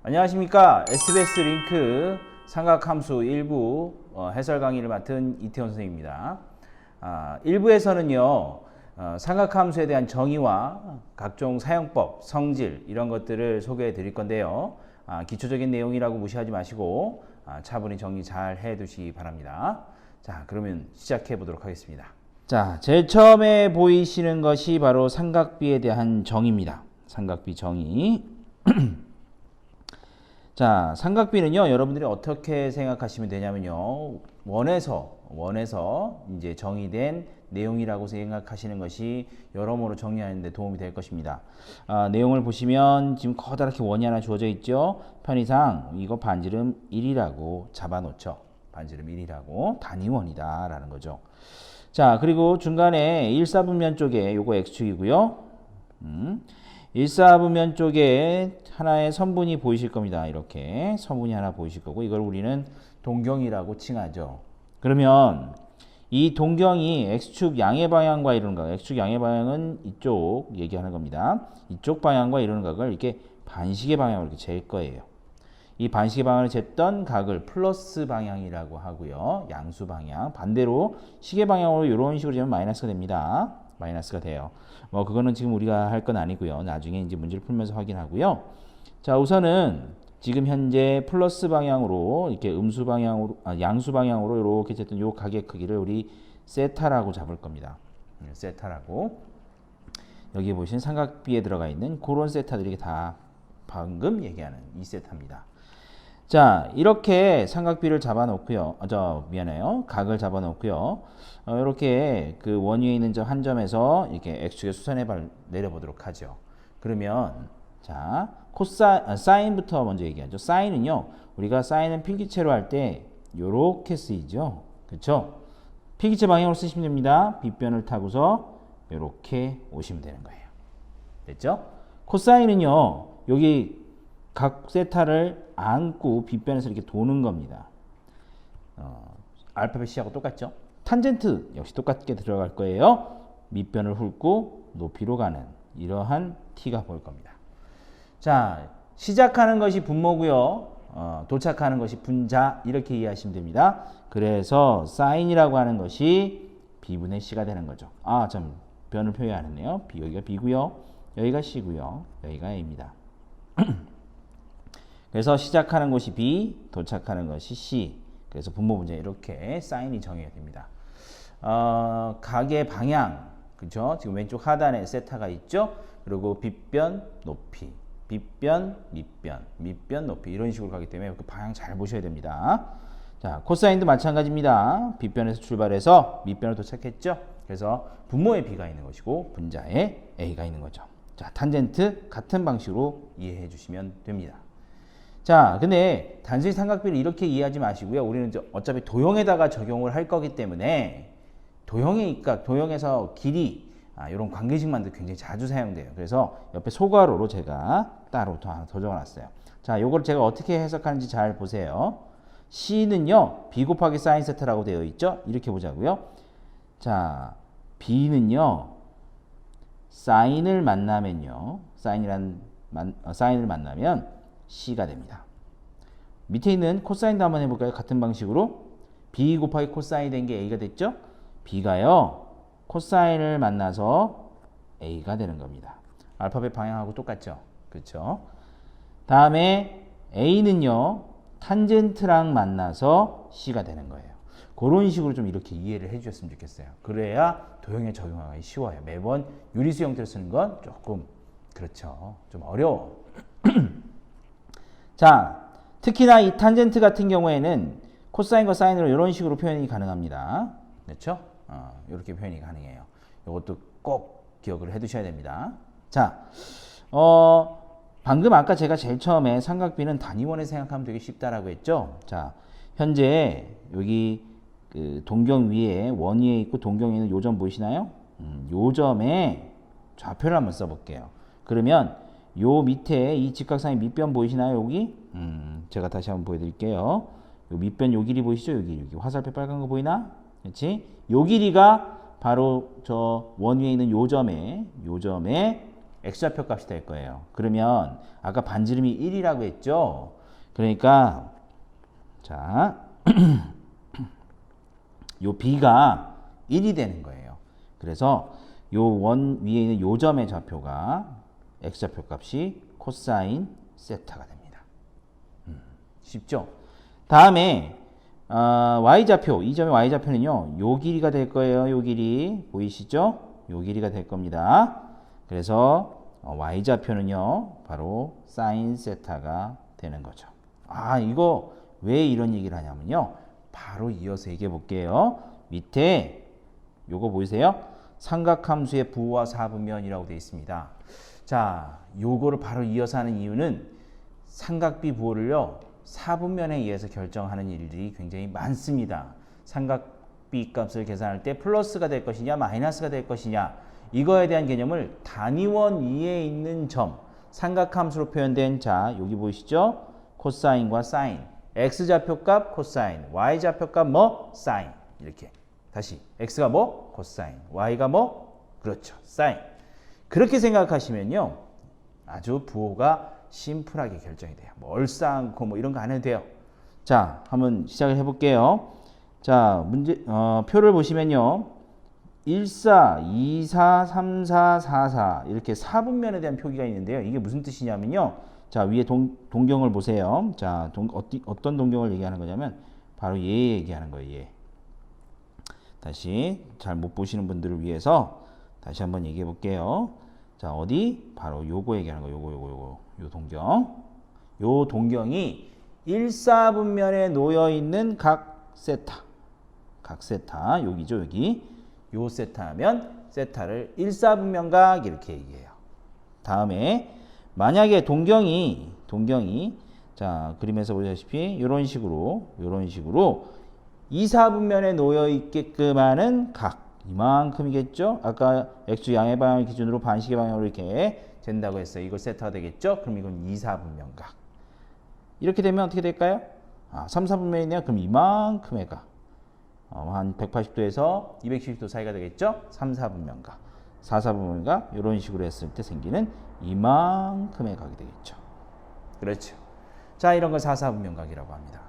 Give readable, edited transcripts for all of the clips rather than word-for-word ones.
안녕하십니까. SBS 링크 삼각함수 일부 해설 강의를 맡은 이태원 선생님입니다. 1부에서는요. 삼각함수에 대한 정의와 각종 사용법, 성질 이런 것들을 소개해 드릴 건데요. 기초적인 내용이라고 무시하지 마시고 차분히 정리 잘 해 두시기 바랍니다. 자, 그러면 시작해 보도록 하겠습니다. 자, 제일 처음에 보이시는 것이 바로 삼각비에 대한 정의입니다. 삼각비 정의. 자, 삼각비는요, 여러분들이 어떻게 생각하시면 되냐면요, 원에서 이제 정의된 내용이라고 생각하시는 것이 여러모로 정리하는 데 도움이 될 것입니다. 내용을 보시면 지금 커다랗게 원이 하나 주어져 있죠. 편의상 이거 반지름 1이라고 잡아놓죠. 반지름 1이라고 단위원이다 라는 거죠. 자, 그리고 중간에 1사분면 쪽에 요거 x축이고요. 1사분면 쪽에 하나의 선분이 보이실 겁니다. 이렇게 선분이 하나 보이실 거고 이걸 우리는 동경이라고 칭하죠. 그러면 이 동경이 x축 양의 방향과 이루는 각, x축 양의 방향은 이쪽 얘기하는 겁니다. 이쪽 방향과 이루는 각을 이렇게 반시계 방향으로 이렇게 잴 거예요. 이 반시계 방향을 쟀던 각을 플러스 방향이라고 하고요. 양수 방향. 반대로 시계 방향으로 이런 식으로 재면 마이너스가 됩니다. 마이너스가 돼요. 뭐 그거는 지금 우리가 할 건 아니고요. 나중에 이제 문제를 풀면서 확인하고요. 자, 우선은 지금 현재 플러스 방향으로 이렇게 음수 방향으로 양수 방향으로 이렇게 쟀던 요 각의 크기를 우리 세타라고 잡을 겁니다. 세타라고. 여기 보시는 삼각비에 들어가 있는 그런 세타들이 다 방금 얘기하는 이 세타입니다. 자, 이렇게 삼각비를 잡아놓고요. 미안해요. 각을 잡아놓고요. 이렇게 그 원 위에 있는 한 점에서 이렇게 x축의 수선의 발 내려보도록 하죠. 그러면 자, 사인부터 먼저 얘기하죠. 사인은요, 우리가 사인은 필기체로 할 때 요렇게 쓰이죠. 그렇죠? 필기체 방향으로 쓰시면 됩니다. 빗변을 타고서 요렇게 오시면 되는 거예요. 됐죠? 코사인은요, 여기 각 세타를 안고 빗변에서 이렇게 도는 겁니다. 알파벳 C하고 똑같죠? 탄젠트 역시 똑같게 들어갈 거예요. 밑변을 훑고 높이로 가는 이러한 T가 보일 겁니다. 자, 시작하는 것이 분모고요. 도착하는 것이 분자 이렇게 이해하시면 됩니다. 그래서 사인이라고 하는 것이 B분의 C가 되는 거죠. 변을 표현 안 했네요. 여기가 B고요. 여기가 C고요. 여기가 A입니다. 그래서 시작하는 것이 B, 도착하는 것이 C. 그래서 분모 분자 이렇게 사인이 정해야 됩니다. 각의 방향, 그죠? 지금 왼쪽 하단에 세타가 있죠? 그리고 빗변, 높이, 빗변, 밑변, 밑변, 높이 이런 식으로 가기 때문에 그 방향 잘 보셔야 됩니다. 자, 코사인도 마찬가지입니다. 빗변에서 출발해서 밑변을 도착했죠? 그래서 분모에 B가 있는 것이고 분자에 A가 있는 거죠. 자, 탄젠트 같은 방식으로 이해해 주시면 됩니다. 자, 근데 단순히 삼각비를 이렇게 이해하지 마시고요. 우리는 어차피 도형에다가 적용을 할 거기 때문에 도형에서 길이 이런 관계식만도 굉장히 자주 사용돼요. 그래서 옆에 소괄호로 제가 따로 하나 더 적어놨어요. 자, 요걸 제가 어떻게 해석하는지 잘 보세요. C는요, B 곱하기 사인 세타라고 되어 있죠? 이렇게 보자고요. 자, B는요, 사인을 만나면요, 사인을 만나면 C가 됩니다. 밑에 있는 코사인도 한번 해볼까요? 같은 방식으로 B 곱하기 코사인이 된 게 A가 됐죠? B가요, 코사인을 만나서 A가 되는 겁니다. 알파벳 방향하고 똑같죠? 그렇죠? 다음에 A는요, 탄젠트랑 만나서 C가 되는 거예요. 그런 식으로 좀 이렇게 이해를 해주셨으면 좋겠어요. 그래야 도형에 적용하기 쉬워요. 매번 유리수 형태로 쓰는 건 조금 그렇죠. 좀 어려워. 자, 특히나 이 탄젠트 같은 경우에는 코사인과 사인으로 이런 식으로 표현이 가능합니다. 그렇죠? 이렇게 표현이 가능해요. 이것도 꼭 기억을 해 두셔야 됩니다. 자, 방금 아까 제가 제일 처음에 삼각비는 단위원에 생각하면 되게 쉽다라고 했죠? 자, 현재 여기 그 동경 위에 원 위에 있고 동경 위에 있는 요점 보이시나요? 요 점에 좌표를 한번 써볼게요. 그러면 요 밑에 이 직각상의 밑변 보이시나요? 여기? 제가 다시 한번 보여드릴게요. 요 밑변 요 길이 보이시죠? 여기 화살표 빨간 거 보이나? 그렇지? 요 길이가 바로 저 원 위에 있는 요 점에 x좌표 값이 될 거예요. 그러면 아까 반지름이 1이라고 했죠. 그러니까 자, 요 b가 1이 되는 거예요. 그래서 요 원 위에 있는 요 점의 좌표가 x좌표 값이 코사인 세타가 됩니다. 쉽죠? 다음에 y좌표, 이 점의 y좌표는요. 요 길이가 될 거예요. 요 길이 보이시죠? 요 길이가 될 겁니다. 그래서 y좌표는요. 바로 사인 세타가 되는 거죠. 이거 왜 이런 얘기를 하냐면요. 바로 이어서 얘기해 볼게요. 밑에 요거 보이세요? 삼각함수의 부호와 사분면이라고 되어 있습니다. 자, 요거를 바로 이어서 하는 이유는 삼각비 부호를요. 사분면에 의해서 결정하는 일들이 굉장히 많습니다. 삼각비 값을 계산할 때 플러스가 될 것이냐 마이너스가 될 것이냐 이거에 대한 개념을 단위원 위에 있는 점 삼각함수로 표현된 자 여기 보이시죠? 코사인과 사인 x좌표 값 코사인 y좌표 값 뭐? 사인 이렇게 다시 x가 뭐? 코사인 y가 뭐? 그렇죠 사인 그렇게 생각하시면요 아주 부호가 심플하게 결정이 돼요. 뭐 얼싸안고 뭐 이런 거 안 해도 돼요. 자, 한번 시작을 해볼게요. 자, 문제 표를 보시면요. 14, 24, 34, 44 이렇게 4분면에 대한 표기가 있는데요. 이게 무슨 뜻이냐면요. 자, 위에 동경을 보세요. 자, 어떤 동경을 얘기하는 거냐면 바로 얘 얘기하는 거예요. 얘. 다시 잘 못 보시는 분들을 위해서 다시 한번 얘기해 볼게요. 자, 어디? 바로 요거 얘기하는 거. 요거. 요 동경. 요 동경이 1사분면에 놓여 있는 각 세타. 각 세타. 여기죠, 여기. 요 세타면 세타를 1사분면각 이렇게 얘기해요. 다음에 만약에 동경이 자, 그림에서 보시다시피 요런 식으로 2사분면에 놓여 있게끔 하는 각 이만큼이겠죠? 아까 x 양의 방향을 기준으로 반식의 방향으로 이렇게 된다고 했어요. 이거 세타가 되겠죠? 그럼 이건 2사분면각. 이렇게 되면 어떻게 될까요? 3, 4분면이네요. 그럼 이만큼의 각. 한 180도에서 270도 사이가 되겠죠? 3, 4분면각. 4, 4분면각 이런 식으로 했을 때 생기는 이만큼의 각이 되겠죠. 그렇죠. 자, 이런 걸 4, 4분면각이라고 합니다.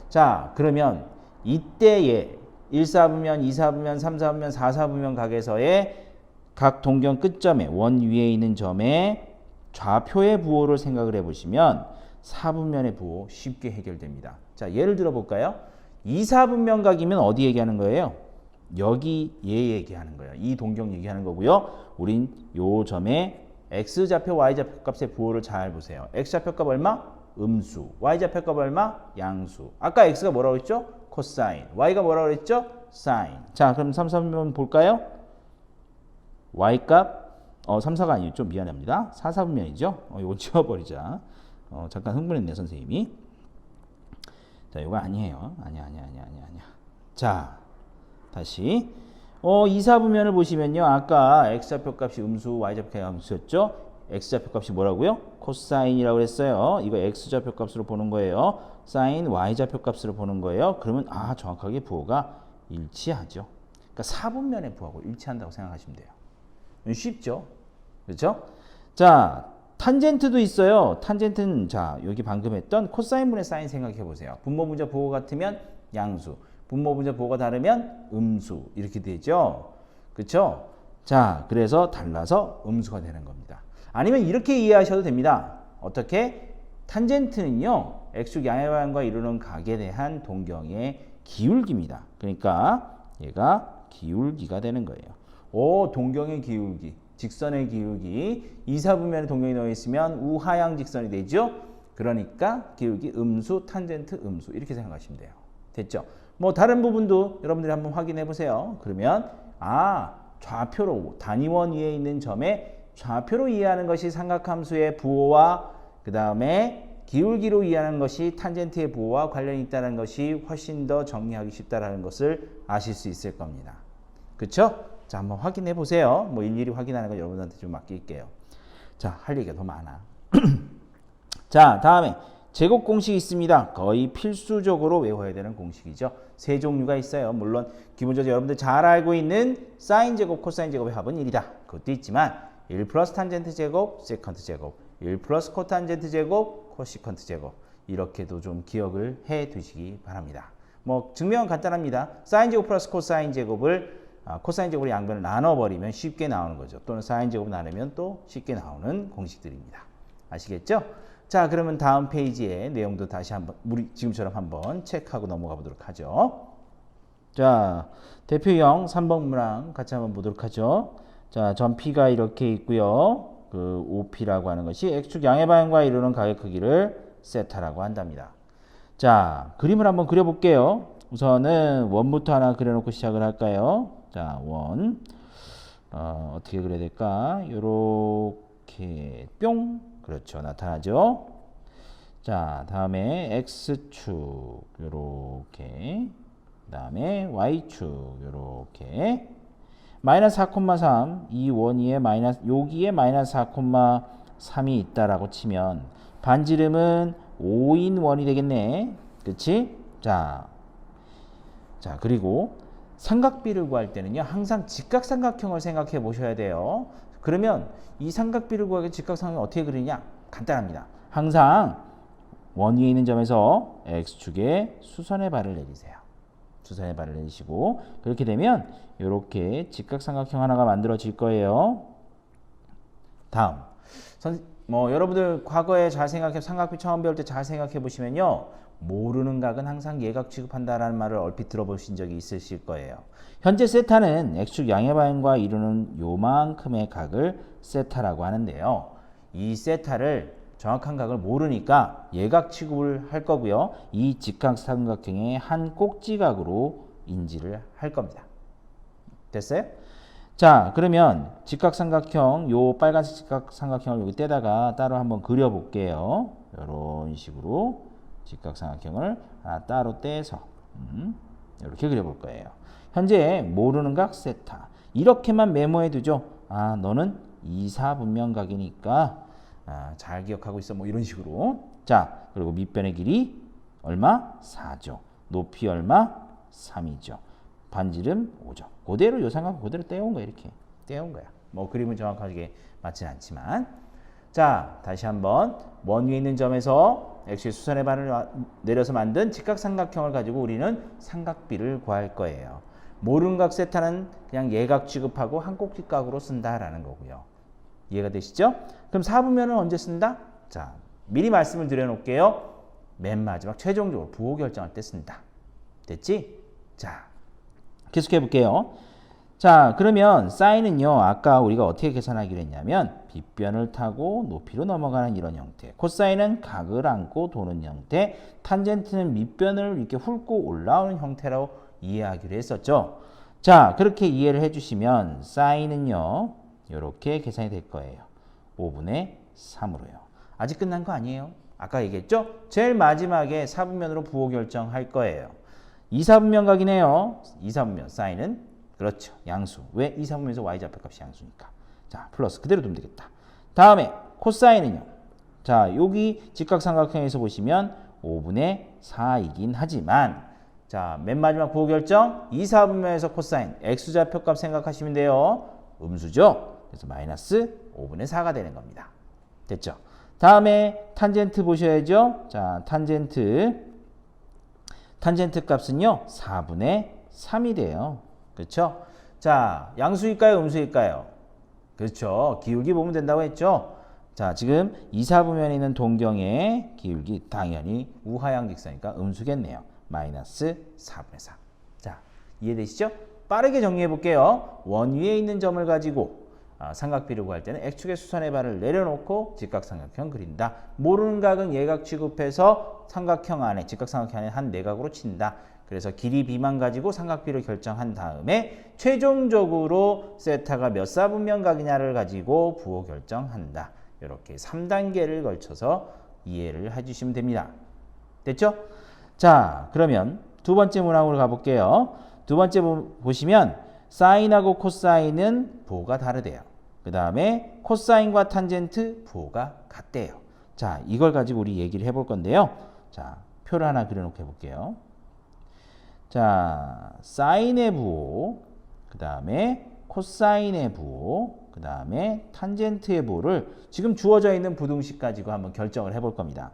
자, 그러면 이때의 1사분면, 2사분면, 3사분면, 4사분면 각에서의 각 동경 끝점에 원 위에 있는 점에 좌표의 부호를 생각을 해보시면 4분면의 부호 쉽게 해결됩니다. 자, 예를 들어 볼까요? 2사분면 각이면 어디 얘기하는 거예요? 여기 얘 얘기하는 거예요. 이 동경 얘기하는 거고요. 우린 요 점에 x좌표, y좌표 값의 부호를 잘 보세요. x좌표 값 얼마? 음수. y좌표 값 얼마? 양수. 아까 x가 뭐라고 했죠? 코사인. y가 뭐라고 그랬죠? 사인. 자, 그럼 3, 4분면 볼까요? y값 3, 4가 아니죠. 미안합니다. 4, 4분면이죠. 이거 지워버리자. 잠깐 흥분했네, 선생님이. 자, 이거 아니에요. 아니야. 자, 다시. 2, 4분면을 보시면요. 아까 x좌표 값이 음수, y좌표 값이 음수였죠. x좌표 값이 뭐라고요? 코사인이라고 했어요. 이거 x좌표 값으로 보는 거예요. 사인 y좌표 값으로 보는 거예요. 그러면 정확하게 부호가 일치하죠. 그러니까 4분면의 부호하고 일치한다고 생각하시면 돼요. 쉽죠? 그렇죠? 자, 탄젠트도 있어요. 탄젠트는 자, 여기 방금 했던 코사인분의 사인 생각해 보세요. 분모분자 부호 같으면 양수, 분모분자 부호가 다르면 음수 이렇게 되죠. 그렇죠? 자, 그래서 달라서 음수가 되는 겁니다. 아니면 이렇게 이해하셔도 됩니다. 어떻게? 탄젠트는요. x축 양의 방향과 이루는 각에 대한 동경의 기울기입니다. 그러니까 얘가 기울기가 되는 거예요. 동경의 기울기, 직선의 기울기, 2, 4분면에 동경이 넣어 있으면 우하향 직선이 되죠. 그러니까 기울기 음수, 탄젠트 음수 이렇게 생각하시면 돼요. 됐죠? 뭐 다른 부분도 여러분들이 한번 확인해 보세요. 그러면 좌표로 단위원 위에 있는 점에 좌표로 이해하는 것이 삼각함수의 부호와 그 다음에 기울기로 이해하는 것이 탄젠트의 부호와 관련이 있다는 것이 훨씬 더 정리하기 쉽다라는 것을 아실 수 있을 겁니다. 그렇죠? 자, 한번 확인해 보세요. 뭐 일일이 확인하는 건 여러분한테 좀 맡길게요. 자, 할 얘기가 더 많아. 자, 다음에 제곱 공식이 있습니다. 거의 필수적으로 외워야 되는 공식이죠. 세 종류가 있어요. 물론 기본적으로 여러분들 잘 알고 있는 사인 제곱, 코사인 제곱의 합은 1이다. 그것도 있지만 1 플러스 탄젠트 제곱, 세컨트 제곱, 1 플러스 코탄젠트 제곱, 코시컨트 제곱. 이렇게도 좀 기억을 해 두시기 바랍니다. 뭐 증명은 간단합니다. 사인 제곱 플러스 코사인 제곱을 코사인 제곱으로 양변을 나눠버리면 쉽게 나오는 거죠. 또는 사인 제곱 나누면 또 쉽게 나오는 공식들입니다. 아시겠죠? 자, 그러면 다음 페이지의 내용도 다시 한번 우리 지금처럼 한번 체크하고 넘어가 보도록 하죠. 자, 대표형 3번 문항 같이 한번 보도록 하죠. 자, 전 P가 이렇게 있고요. 그 OP라고 하는 것이 X축 양의 방향과 이루는 가격 크기를 세타라고 한답니다. 자, 그림을 한번 그려볼게요. 우선은 원부터 하나 그려놓고 시작을 할까요? 자, 원. 어떻게 그려야 될까? 요렇게 뿅. 그렇죠. 나타나죠. 자, 다음에 X축 요렇게. 그 다음에 Y축 요렇게. 마이너스 4,3 이 원위에 마이너스 여기에 마이너스 4,3이 있다라고 치면 반지름은 5인 원이 되겠네. 그치? 자, 그리고 삼각비를 구할 때는요, 항상 직각삼각형을 생각해 보셔야 돼요. 그러면 이 삼각비를 구하기 직각삼각형 어떻게 그리냐? 간단합니다. 항상 원 위에 있는 점에서 X축에 수선의 발을 내리세요. 수선의 발을 내리시고, 그렇게 되면 이렇게 직각삼각형 하나가 만들어질 거예요. 다음. 여러분들 과거에 잘 생각해, 삼각비 처음 배울 때 잘 생각해 보시면요. 모르는 각은 항상 예각 취급한다라는 말을 얼핏 들어보신 적이 있으실 거예요. 현재 세타는 X축 양의 방향과 이루는 요만큼의 각을 세타라고 하는데요. 이 세타를 정확한 각을 모르니까 예각 취급을 할 거고요. 이 직각삼각형의 한 꼭지각으로 인지를 할 겁니다. 됐어요? 자, 그러면 직각삼각형, 요 빨간색 직각삼각형을 여기 떼다가 따로 한번 그려볼게요. 이런 식으로 직각삼각형을 하나 따로 떼서 이렇게 그려볼 거예요. 현재 모르는 각 세타. 이렇게만 메모해 두죠. 아, 너는 2, 4분면각이니까 잘 기억하고 있어. 뭐 이런 식으로. 자, 그리고 밑변의 길이 얼마? 4죠. 높이 얼마? 3이죠. 반지름 5죠. 그대로 요 삼각형 그대로 떼온 거야. 이렇게 떼온 거야. 뭐 그림은 정확하게 맞진 않지만. 자, 다시 한번 원 위에 있는 점에서 X의 수선의 반을 내려서 만든 직각삼각형을 가지고 우리는 삼각비를 구할 거예요. 모르는 각 세타는 그냥 예각 취급하고 한 꼭지각으로 쓴다라는 거고요. 이해가 되시죠? 그럼 4분면은 언제 쓴다? 자, 미리 말씀을 드려놓을게요. 맨 마지막 최종적으로 부호 결정할 때 쓴다. 됐지? 자, 계속해 볼게요. 자, 그러면 사인은요, 아까 우리가 어떻게 계산하기로 했냐면 빗변을 타고 높이로 넘어가는 이런 형태, 코사인은 각을 안고 도는 형태, 탄젠트는 밑변을 이렇게 훑고 올라오는 형태라고 이해하기로 했었죠. 자, 그렇게 이해를 해주시면 사인은요, 이렇게 계산이 될 거예요. 5분의 3으로요. 아직 끝난 거 아니에요. 아까 얘기했죠? 제일 마지막에 4분면으로 부호 결정할 거예요. 2, 4분면각이네요. 2, 4분면 사인은 그렇죠. 양수. 왜? 2, 4분면에서 y좌표값이 양수니까. 자, 플러스 그대로 두면 되겠다. 다음에 코사인은요. 자, 여기 직각삼각형에서 보시면 5분의 4이긴 하지만 자, 맨 마지막 부호 결정 2, 4분면에서 코사인 x좌표값 생각하시면 돼요. 음수죠. 그래서 마이너스 5분의 4가 되는 겁니다. 됐죠? 다음에 탄젠트 보셔야죠. 자, 탄젠트 값은요 4분의 3이 돼요. 그렇죠? 자, 양수일까요? 음수일까요? 그렇죠. 기울기 보면 된다고 했죠. 자, 지금 2, 4분면에 있는 동경의 기울기 당연히 우하향직선이니까 음수겠네요. 마이너스 4분의 4. 자, 이해되시죠? 빠르게 정리해 볼게요. 원 위에 있는 점을 가지고 삼각비를 구할 때는 X축의 수선의 발을 내려놓고 직각삼각형 그린다. 모르는 각은 예각 취급해서 삼각형 안에 직각삼각형 안에 한 내각으로 친다. 그래서 길이 B만 가지고 삼각비를 결정한 다음에 최종적으로 세타가 몇 사분면각이냐를 가지고 부호 결정한다. 이렇게 3단계를 걸쳐서 이해를 해주시면 됩니다. 됐죠? 자, 그러면 두 번째 문항으로 가볼게요. 두 번째 보시면 사인하고 코사인은 부호가 다르대요. 그 다음에 코사인과 탄젠트 부호가 같대요. 자, 이걸 가지고 우리 얘기를 해볼 건데요. 자, 표를 하나 그려놓고 해볼게요. 자, 사인의 부호, 그 다음에 코사인의 부호, 그 다음에 탄젠트의 보를 지금 주어져 있는 부등식 가지고 한번 결정을 해볼 겁니다.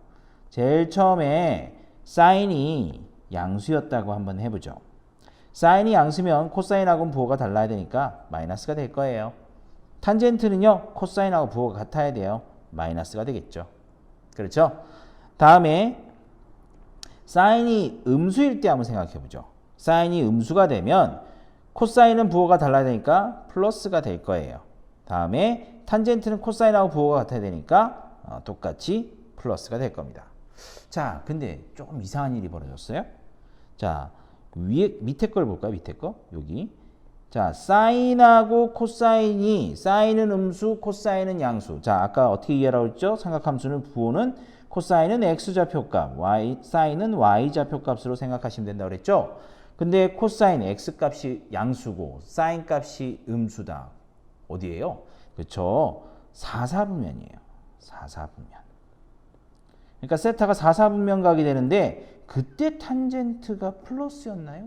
제일 처음에 사인이 양수였다고 한번 해보죠. 사인이 양수면 코사인하고는 부호가 달라야 되니까 마이너스가 될 거예요. 탄젠트는요, 코사인하고 부호가 같아야 돼요. 마이너스가 되겠죠. 그렇죠? 다음에 사인이 음수일 때 한번 생각해 보죠. 사인이 음수가 되면 코사인은 부호가 달라야 되니까 플러스가 될 거예요. 다음에 탄젠트는 코사인하고 부호가 같아야 되니까 똑같이 플러스가 될 겁니다. 자, 근데 조금 이상한 일이 벌어졌어요. 자, 밑에 걸 볼까요? 밑에 거. 여기. 자, 사인하고 코사인이, 사인은 음수, 코사인은 양수. 자, 아까 어떻게 이해하라고 했죠? 삼각함수는 부호는 코사인은 x좌표값, 사인은 y좌표값으로 생각하시면 된다고 그랬죠? 근데 코사인 x값이 양수고 사인 값이 음수다. 어디예요? 그렇죠? 4사분면이에요. 4사분면. 그러니까 세타가 4사분면 각이 되는데 그때 탄젠트가 플러스였나요?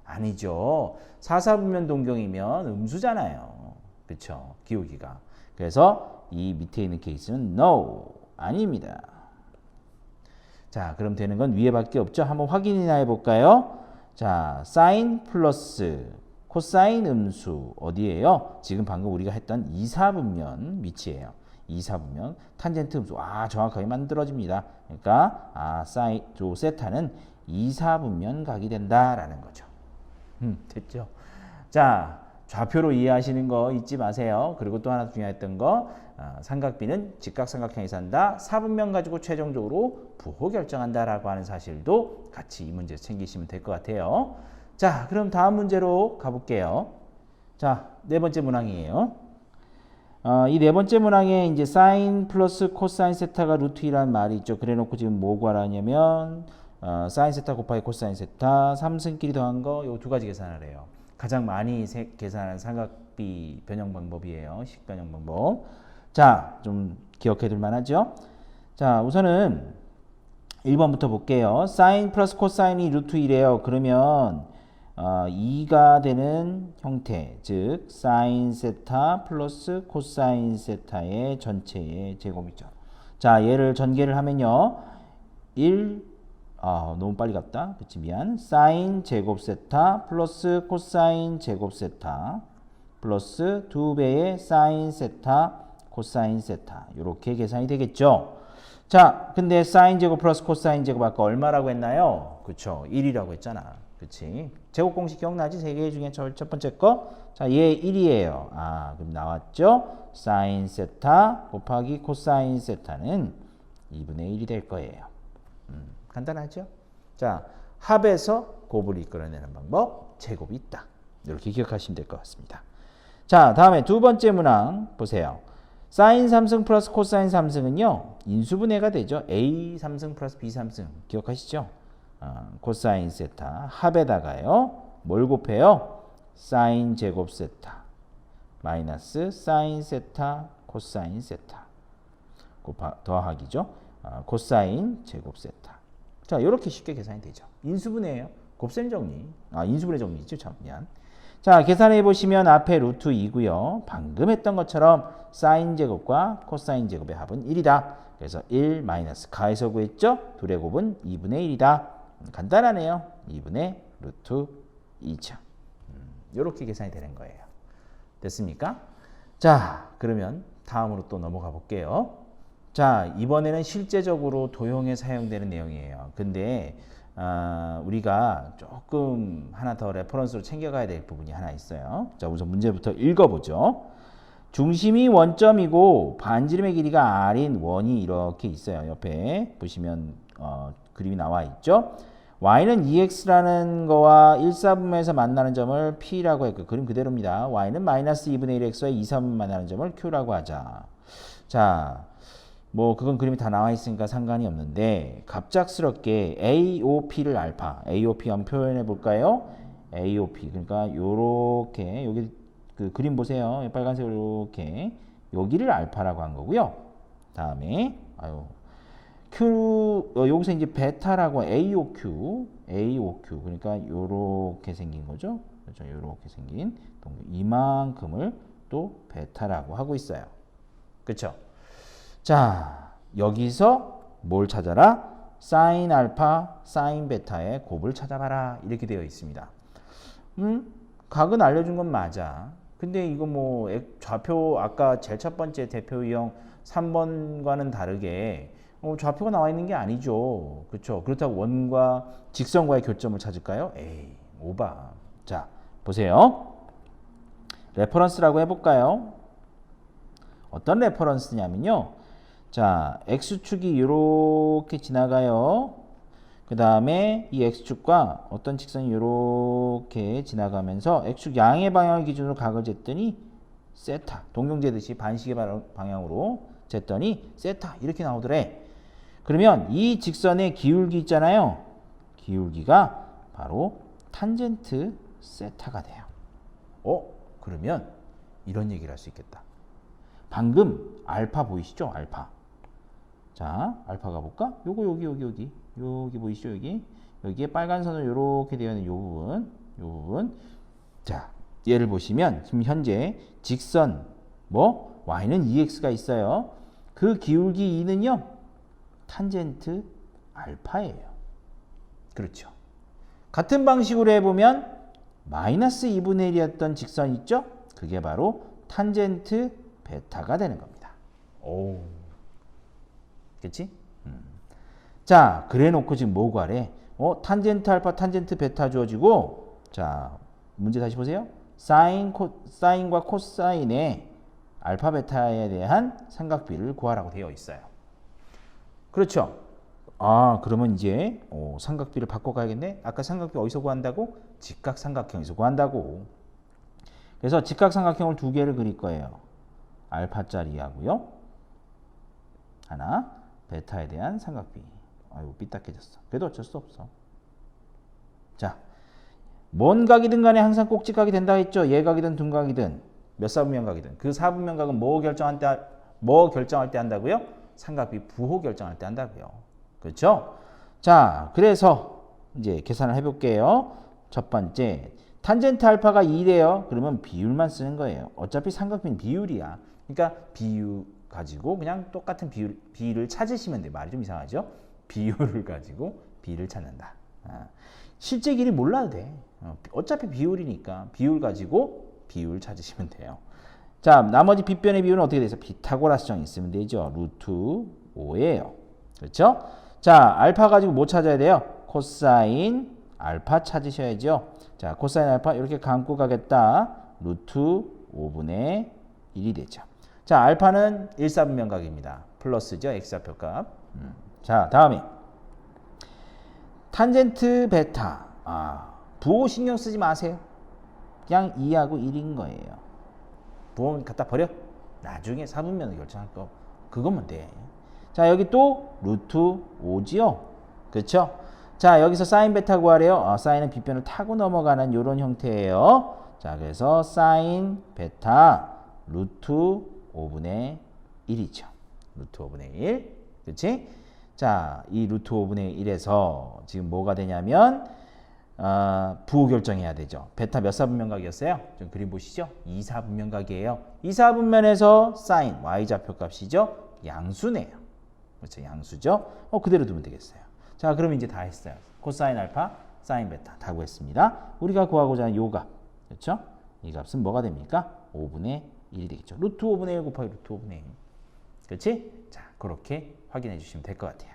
아니죠. 4사분면 동경이면 음수잖아요. 그렇죠? 기울기가. 그래서 이 밑에 있는 케이스는 no, 아닙니다. 자, 그럼 되는 건 위에밖에 없죠. 한번 확인이나 해볼까요? 자, 사인 플러스 코사인 음수 어디예요? 지금 방금 우리가 했던 2사분면 위치예요. 2사분면 탄젠트 음수 정확하게 만들어집니다. 그러니까 조 세타는 2사분면 각이 된다라는 거죠. 됐죠? 자, 좌표로 이해하시는 거 잊지 마세요. 그리고 또 하나 중요했던 거 삼각비는 직각삼각형이 산다. 사분면 가지고 최종적으로 부호 결정한다라고 하는 사실도 같이 이 문제 챙기시면 될 것 같아요. 자, 그럼 다음 문제로 가볼게요. 자, 네 번째 문항이에요. 이 네 번째 문항에 이제 사인 플러스 코사인 세타가 루트 2라는 말이 있죠. 그래놓고 지금 뭐 구하라냐면 사인 세타 곱하기 코사인 세타 3승끼리 더한 거 요 두 가지 계산을 해요. 가장 많이 계산하는 삼각비 변형 방법이에요. 식 변형 방법. 자, 좀 기억해 둘 만하죠? 자, 우선은 1번부터 볼게요. 사인 플러스 코사인이 루트 1이에요. 그러면 2가 되는 형태, 즉 사인 세타 플러스 코사인 세타의 전체의 제곱이죠. 자, 얘를 전개를 하면요. 너무 빨리 갔다. 그치, 미안. 사인 제곱 세타 플러스 코사인 제곱 세타 플러스 2배의 사인 세타 코사인 세타 이렇게 계산이 되겠죠. 자, 근데 사인 제곱 플러스 코사인 제곱 아까 얼마라고 했나요? 그쵸, 1이라고 했잖아. 그치? 제곱 공식 기억나지? 세 개 중에 첫 번째 거. 자, 얘 1이에요. 그럼 나왔죠? 사인 세타 곱하기 코사인 세타는 2분의 1이 될 거예요. 간단하죠? 자, 합에서 곱을 이끌어내는 방법, 제곱이 있다. 이렇게 기억하시면 될 것 같습니다. 자, 다음에 두 번째 문항 보세요. 사인 3승 플러스 코사인 3승은요. 인수분해가 되죠. A 3승 플러스 B 3승. 기억하시죠? 코사인 세타 합에다가요. 뭘 곱해요? 사인 제곱 세타 마이너스 사인 세타 코사인 세타 더하기죠. 코사인 제곱 세타. 자, 이렇게 쉽게 계산이 되죠. 인수분해예요. 곱셈 정리. 인수분해 정리죠. 참 미안. 자, 계산해 보시면 앞에 루트 2고요. 방금 했던 것처럼 사인 제곱과 코사인 제곱의 합은 1이다. 그래서 1 마이너스 가에서 구했죠. 둘의 곱은 2분의 1이다. 간단하네요. 2분의 루트 2죠. 이렇게 계산이 되는 거예요. 됐습니까? 자, 그러면 다음으로 또 넘어가 볼게요. 자, 이번에는 실제적으로 도형에 사용되는 내용이에요. 근데 우리가 조금 하나 더 레퍼런스로 챙겨가야 될 부분이 하나 있어요. 자, 우선 문제부터 읽어보죠. 중심이 원점이고 반지름의 길이가 r인 원이 이렇게 있어요. 옆에 보시면 그림이 나와 있죠. y는 2x라는 거와 1사분면에서 만나는 점을 p라고 했고 그림 그대로입니다. y는 마이너스 2분의 1x와 2사분면 만나는 점을 q라고 하자. 자, 뭐 그건 그림이 다 나와 있으니까 상관이 없는데 갑작스럽게 AOP를 알파, AOP 한번 표현해 볼까요? AOP 그러니까 요렇게 여기 그 그림 보세요. 빨간색으로 이렇게 여기를 알파라고 한 거고요. 다음에 여기서 이제 베타라고 AOQ 그러니까 요렇게 생긴 거죠. 그렇죠? 요렇게 생긴 이만큼을 이것도 베타라고 하고 있어요. 그쵸? 자, 여기서 뭘 찾아라? 사인 알파, 사인 베타의 곱을 찾아봐라. 이렇게 되어 있습니다. 각은 알려준 건 맞아. 근데 이거 뭐 좌표 아까 제일 첫 번째 대표 유형 3번과는 다르게 좌표가 나와 있는 게 아니죠. 그렇죠? 그렇다고 원과 직선과의 교점을 찾을까요? 에이, 오바. 자, 보세요. 레퍼런스라고 해볼까요? 어떤 레퍼런스냐면요. 자, x축이 이렇게 지나가요. 그 다음에 이 x축과 어떤 직선이 이렇게 지나가면서 x축 양의 방향을 기준으로 각을 쟀더니 세타, 동경재듯이 반시계 방향으로 쟀더니 세타 이렇게 나오더래. 그러면 이 직선의 기울기 있잖아요. 기울기가 바로 탄젠트 세타가 돼요. 그러면 이런 얘기를 할 수 있겠다. 방금 알파 보이시죠? 알파. 자, 알파 가볼까? 요거 여기 보이시죠? 여기에 빨간 선으로 이렇게 되어 있는 요 부분. 자, 얘를 보시면 지금 현재 직선 y는 2x가 있어요. 그 기울기 2는요. 탄젠트 알파예요. 그렇죠. 같은 방식으로 해보면 마이너스 2분의 1이었던 직선 있죠? 그게 바로 탄젠트 베타가 되는 겁니다. 오, 그치? 자, 그래 놓고 지금 뭐 구하래? 탄젠트 알파, 탄젠트 베타 주어지고, 자, 문제 다시 보세요. 사인과 코사인의 알파, 베타에 대한 삼각비를 구하라고 되어 있어요. 그렇죠? 그러면 이제 삼각비를 바꿔가야겠네. 아까 삼각비 어디서 구한다고? 직각삼각형에서 구한다고. 그래서 직각삼각형을 두 개를 그릴 거예요. 알파짜리 하고요. 하나, 베타에 대한 삼각비. 아이고, 삐딱해졌어. 그래도 어쩔 수 없어. 자, 뭔 각이든 간에 항상 꼭지각이 된다 했죠. 예각이든 둔각이든 몇 사분면각이든. 그 사분면각은 뭐 결정할 때 한다고요? 삼각비 부호 결정할 때 한다고요. 그렇죠? 자, 그래서 이제 계산을 해볼게요. 첫 번째, 탄젠트 알파가 2래요. 그러면 비율만 쓰는 거예요. 어차피 삼각비는 비율이야. 그러니까 비율 가지고 그냥 똑같은 비율을 찾으시면 돼요. 말이 좀 이상하죠? 비율을 가지고 비를 찾는다. 실제 길이 몰라도 돼. 어차피 비율이니까 비율 가지고 비율 찾으시면 돼요. 자, 나머지 빗변의 비율은 어떻게 돼서 피타고라스정 있으면 되죠. 루트 5예요. 그렇죠? 자, 알파 가지고 뭐 찾아야 돼요? 코사인 알파 찾으셔야죠. 자, 코사인 알파 이렇게 감고 가겠다. 루트 5분의 1이 되죠. 자, 알파는 1사분면각입니다. 플러스죠. x좌표값. 자, 다음에 탄젠트 베타. 부호 신경 쓰지 마세요. 그냥 2하고 1인 거예요. 부호는 갖다 버려. 나중에 사분면을 결정할 거. 그것만 돼. 자, 여기 또 루트 5지요. 그렇죠? 자, 여기서 사인 베타 구하래요. 사인은 빗변을 타고 넘어가는 이런 형태예요. 자, 그래서 사인 베타 루트 5분의 1이죠. 루트 5분의 1. 그렇지? 자, 이 루트 5분의 1에서 지금 뭐가 되냐면 부호 결정해야 되죠. 베타 몇 사분면각이었어요? 좀 그림 보시죠. 2사분면각이에요. 2사분면에서 사인 y좌표값이죠. 양수네요. 그렇죠? 양수죠. 그대로 두면 되겠어요. 자, 그럼 이제 다 했어요. 코사인 알파, 사인 베타 다 구했습니다. 우리가 구하고자 하는 요 값. 그렇죠? 이 값은 뭐가 됩니까? 5분의 1이 되겠죠. 루트 5분의 1 곱하기 루트 5분의 1. 그렇지? 자, 그렇게 확인해 주시면 될 것 같아요.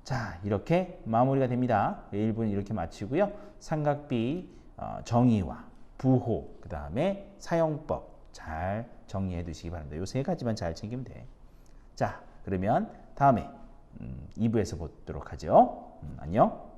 자, 이렇게 마무리가 됩니다. 1부는 이렇게 마치고요. 삼각비 정의와 부호, 그 다음에 사용법 잘 정리해 두시기 바랍니다. 요 세 가지만 잘 챙기면 돼. 자, 그러면 다음에 2부에서 보도록 하죠. 안녕.